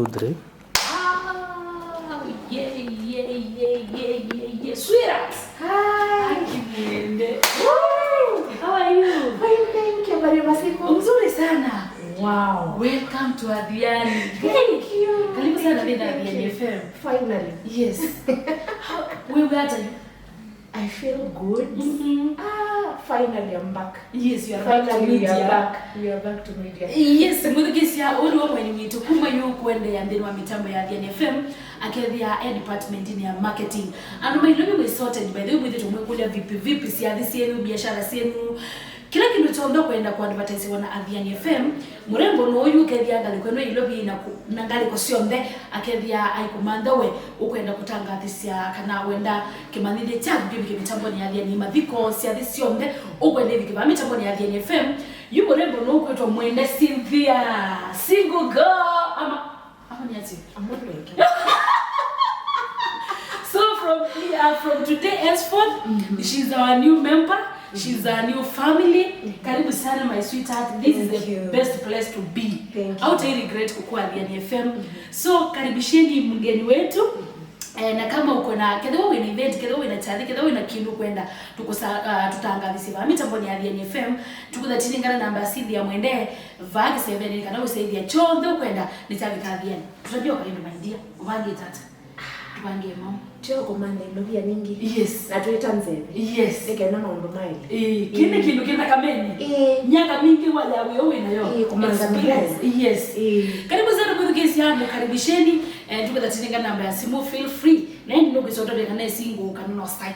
2, 3. Yeah. Sweetheart. Hi. How are you? Fine, thank you. Very much. Mzuri sana. Wow. Welcome to Athiani. Thank you. Karibu sana bila Athiani FM. Finally. Yes. Where are you? I feel good. Finally I'm back. Yes, you are back to media. We are back to media. Yes, mudhikisia uli wa mweni mitu kuma yu kuende ya ndeni wa mitambo ya Athiani FM akethia air department ya marketing. Ando mailomi mwe sorted by the way mwithi tumwekulia vipi siadhi sienu, biashara sienu. Kila kindu chondo kwenda kwa advertise wana Athiani FM murembo no uyu kethia ngali kweno ilobi na ngali ko sionde akethia aikumanda we ukwenda kutangathisia kana wenda kimanithie cha bibi mitambo ni Athiani mathiko siadhi sionde ukwenda hivi kiba mitambo ni Athiani FM yu murembo no kwetwa mwende Cynthia single girl ama ni ati I'm not like so from today henceforth she's our new member. She's a new family. Karibu sana my sweetheart. This is the best place to be. Out I regret kukua Athiani FM. So karibisheni mgeni wetu. Na kama uko na kidogo ina event, kidogo ina chadi, kidogo ina kindu kwenda tutaangazia mitambo ni Athiani FM. Tukuthatiningana namba ya simu ya mwende vagi 7 kana usaidia chondo kwenda nitabika Athiani. Tutajua kwa nini mandia. Uvange tata. Tuvange mama. Tio komanda ndovia nyingi. Yes. Na tuita nzebe. Yes. Eka na mambo maili. Kile kindu kina kameni. Nyaka mingi wala wewe nayo. Komanda mbele. Yes. Karibu sana kudhikisi yangu karibisheni. Tukuthatiningana namba ya simu, feel free. Na ndio kisoto kana single kana no site.